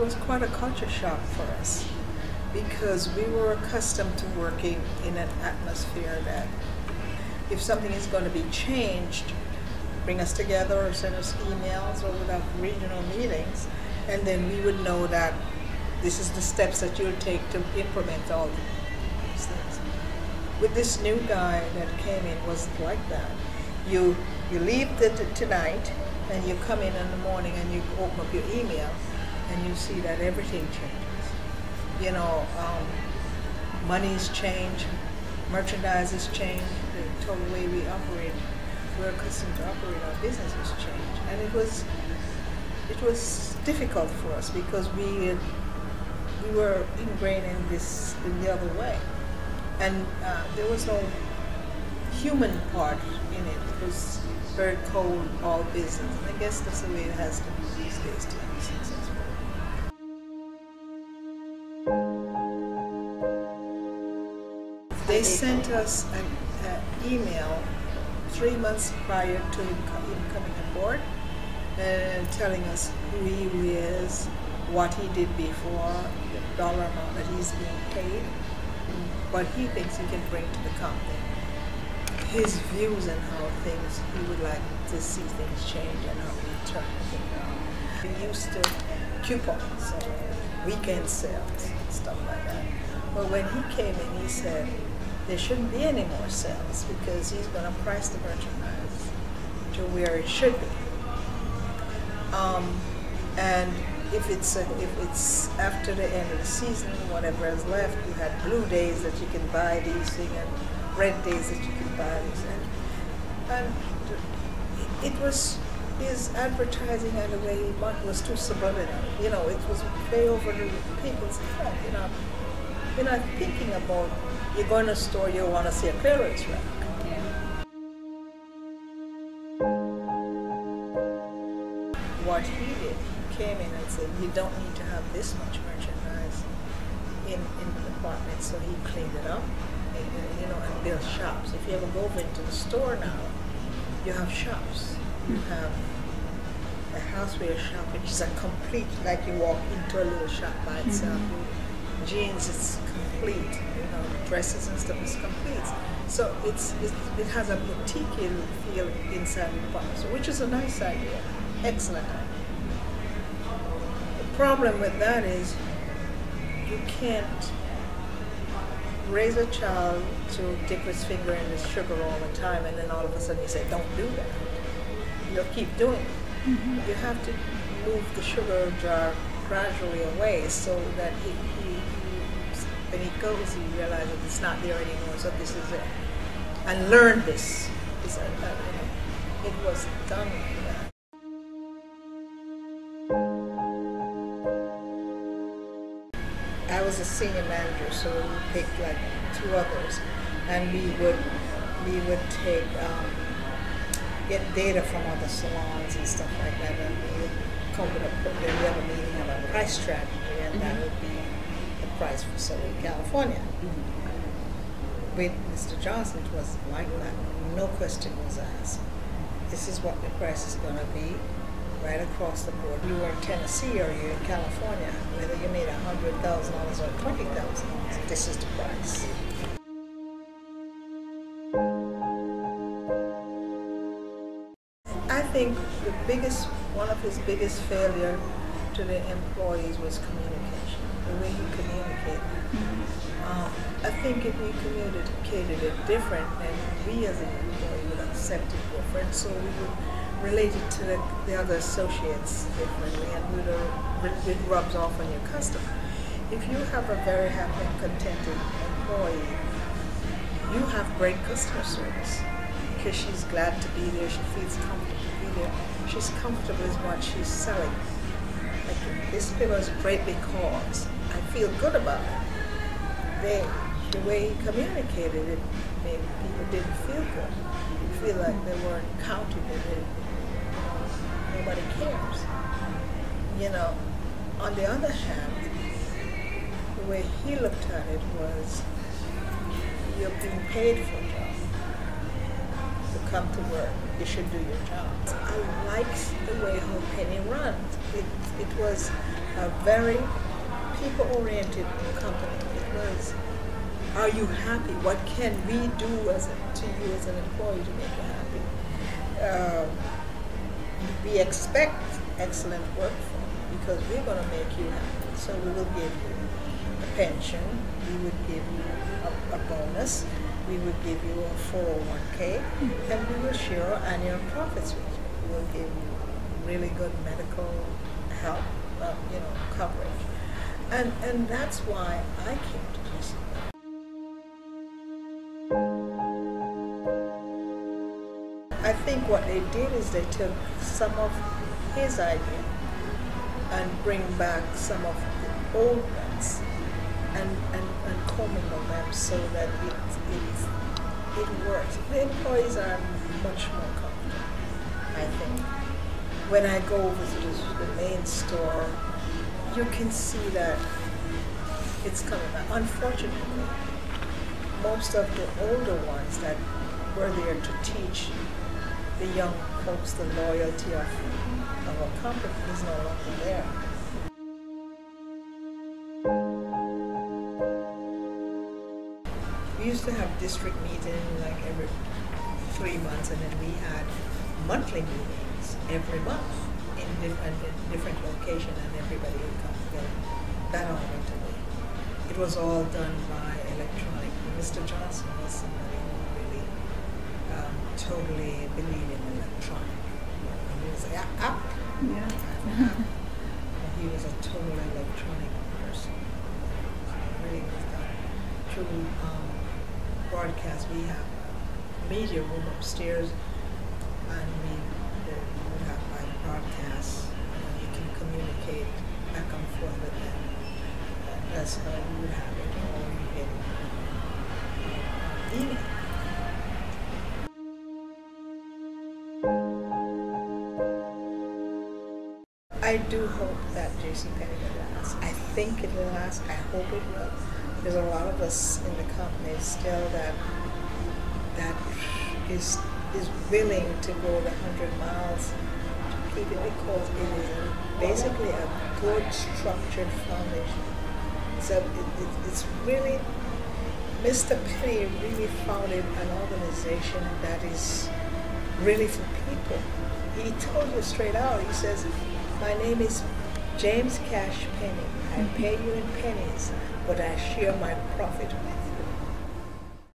was quite a culture shock for us because we were accustomed to working in an atmosphere that if something is going to be changed, bring us together or send us emails, or we'd have regional meetings, and then we would know that this is the steps that you'll take to implement all these things. With this new guy that came in, wasn't like that. You leave tonight, and you come in the morning and you open up your email, and you see that everything changes. You know, money's changed, merchandise has changed, the total way we operate. We're accustomed to operate our businesses change, and it was difficult for us because we were ingrained in the other way, and there was no human part in it. It was very cold, all business, and I guess that's the way it has to be these days to be successful. They sent us an email 3 months prior to him coming aboard, telling us who he is, what he did before, the dollar amount that he's being paid, what he thinks he can bring to the company, his views on how he would like to see things change and how we turn things around. We used to coupons, weekend sales, and stuff like that. But when he came in, he said, there shouldn't be any more sales because he's going to price the merchandise to where it should be. And if it's after the end of the season, whatever is left, you had blue days that you can buy these things and red days that you can buy these things. And it was his advertising and the way he was too subliminal. You know, it was way over the people's head. You're not thinking about, you're going to a store, you want to see a clearance rack. What he did, he came in and said, you don't need to have this much merchandise in the department, so he cleaned it up, and built shops. If you ever go over into the store now, you have shops. You have a houseware shop, which is a complete, like you walk into a little shop by itself. Jeans, it's complete, dresses and stuff is complete. So it has a boutique feel inside the department, so which is a nice idea, excellent idea. The problem with that is you can't raise a child to dip his finger in his sugar all the time, and then all of a sudden you say, don't do that. You'll keep doing it. You have to move the sugar jar gradually away so that when he goes, he realizes it's not there anymore, so this is it. And learn this. It was done like that. I was a senior manager, so we picked like 2 others, and we would take get data from other salons and stuff like that, and we would come with we have a meeting, have a price strategy, and that would be the price for Southern California. With Mr. Johnson, it was like that. No question was asked. This is what the price is going to be right across the board. You were in Tennessee or you're in California, whether you made $100,000 or $20,000, this is the price. I think one of his biggest failure to the employees was communication, the way he communicated. I think if we communicated it different, then we as an employee would accept it different, so we would relate it to the other associates differently, and it rubs off on your customer. If you have a very happy and contented employee, you have great customer service because she's glad to be there, she feels comfortable to be there, she's comfortable with what she's selling. Like, this pillow is great because I feel good about it. The way he communicated it made people didn't feel good. You feel like they weren't counted, nobody cares. On the other hand, the way he looked at it was, you're being paid for a job. to come to work. You should do your job. I like the way how Penney runs. It was a very people-oriented company. It was, are you happy? What can we do to you as an employee to make you happy? We expect excellent work from you because we're going to make you happy. So we will give you a pension, we would give you a bonus, we would give you a 401k, and we will share our annual profits with you. We will give you really good medical help, coverage. And that's why I came to DC. I think what they did is they took some of his idea and bring back some of the old ones and commingle them so that it works. The employees are much more comfortable, I think. When I go over to the main store, you can see that it's coming back. Unfortunately, most of the older ones that were there to teach the young folks the loyalty of a company is no longer there. We used to have district meetings like every 3 months, and then we had monthly meetings every month in different locations, and everybody would come together. That all went away. It was all done by electronic. Mr. Johnson was somebody who really totally believed in electronic. He was like, app. Yeah. He was a total electronic person. Really was done through broadcast. We have a media room upstairs, and we would have live broadcasts. You can communicate back and forth with them. That's how you would have it, or you get email. I do hope that JCPenney will last. I think it will last. I hope it will. There's a lot of us in the company still that is willing to go the 100 miles to keep it, because it is basically a good structured foundation. So it's really, Mr. Penney really founded an organization that is really for people. He told you straight out, he says, my name is James Cash Penney. I pay you in pennies, but I share my profit